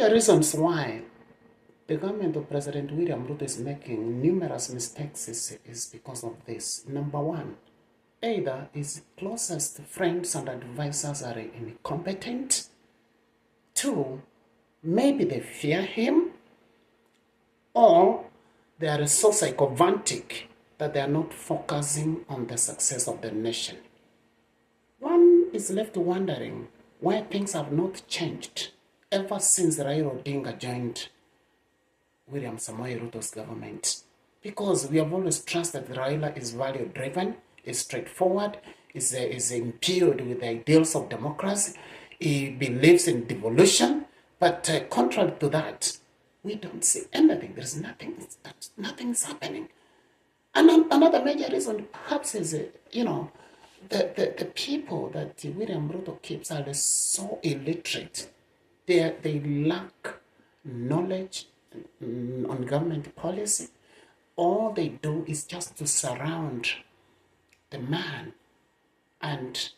major reasons why the government of President William Ruto is making numerous mistakes is because of this. Number one, either his closest friends and advisors are incompetent. Two, maybe they fear him, or they are so psychophantic that they are not focusing on the success of the nation. One is left wondering why things have not changed ever since Raila Odinga joined William Samoei Ruto's government. Because we have always trusted that Raila is value-driven, is straightforward, is imbued with the ideals of democracy. He believes in devolution, but contrary to that, we don't see anything. There's nothing. Nothing's happening. And another major reason, perhaps, is the people that William Ruto keeps are so illiterate. They lack knowledge on government policy. All they do is just to surround the man, and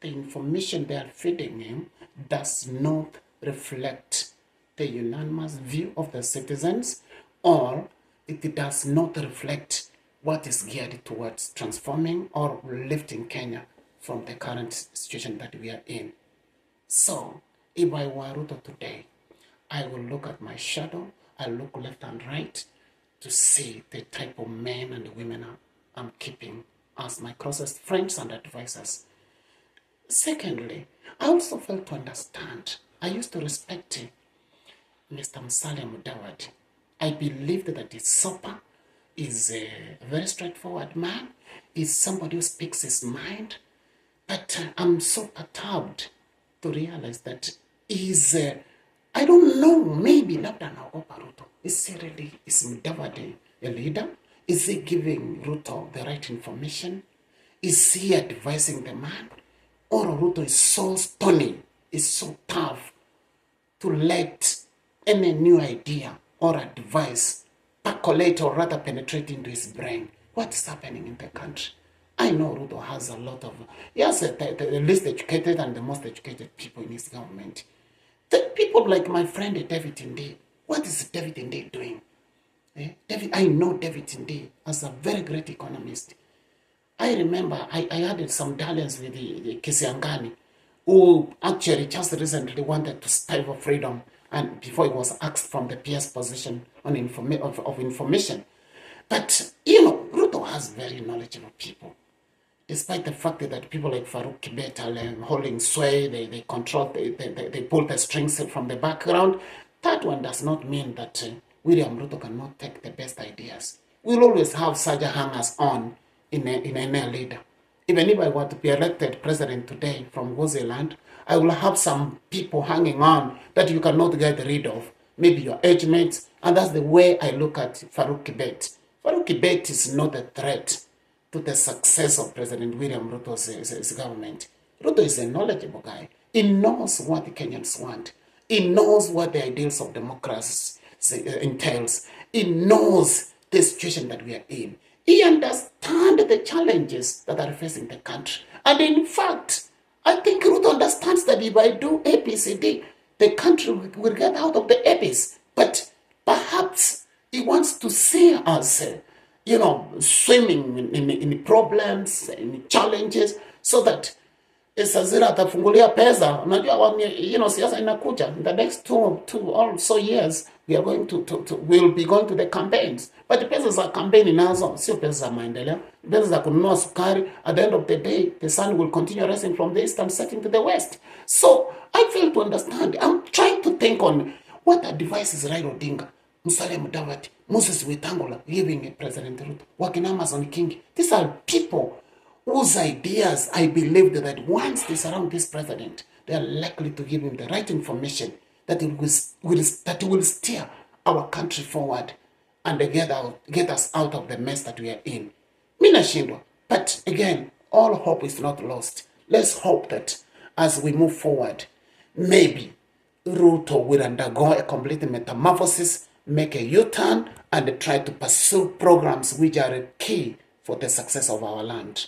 the information they are feeding him does not reflect the unanimous view of the citizens, or it does not reflect what is geared towards transforming or lifting Kenya from the current situation that we are in. So, if I were Ruto today, I will look at my shadow, I'll look left and right to see the type of men and women I'm keeping as my closest friends and advisors. Secondly, I also failed to understand. I used to respect Mr. Musalia Mudavadi. I believed that his sopa is a very straightforward man, is somebody who speaks his mind, but I'm so perturbed to realize that he's, I don't know, maybe labda naogopa Ruto. Is Mudavadi a leader? Is he giving Ruto the right information? Is he advising the man? Or Ruto is so stony, is so tough to let any new idea or advice percolate or rather penetrate into his brain? What is happening in the country? I know Ruto has a lot of, he has the least educated and the most educated people in his government. The people like my friend David Inde. What is David Inde doing? I know David Inde as a very great economist. I remember I had some dalliance with the Kisiangani, who actually just recently wanted to strive for freedom, and before he was asked from the PS position on information. But, Ruto has very knowledgeable people. Despite the fact that people like Farouk Kibet are holding sway, they control, they pull the strings from the background, that one does not mean that William Ruto cannot take the best ideas. We'll always have such hangers on in any leader. Even if I were to be elected president today from Gozeland, I will have some people hanging on that you cannot get rid of. Maybe your age mates, and that's the way I look at Farouk Kibet. Farouk Kibet is not a threat to the success of President William Ruto's government. Ruto is a knowledgeable guy. He knows what the Kenyans want. He knows what the ideals of democracy entails. He knows the situation that we are in. He understands the challenges that are facing the country. And in fact, I think Ruto understands that if I do ABCD, the country will get out of the abyss. But perhaps he wants to see us, swimming in problems, in challenges, so that Sazira atafungulia pesa. Unajua, siasa inakuja. In the next two or so years, we are going we'll be going to the campaigns. But the pesa za campaign nazo, sio pesa za maendeleo. Pesa za kununua sukari. At the end of the day, the sun will continue rising from the east and setting to the west. So, I fail to understand. I'm trying to think on what advice is Raila Odinga, Musalia Mudavadi, Moses Wetangula giving President Ruto, working Amazon King. These are people whose ideas I believe that once they surround this president, they are likely to give him the right information that will steer our country forward and get us out of the mess that we are in. Mina shindwa. But again, all hope is not lost. Let's hope that as we move forward, maybe Ruto will undergo a complete metamorphosis, make a U-turn, and try to pursue programs which are key for the success of our land.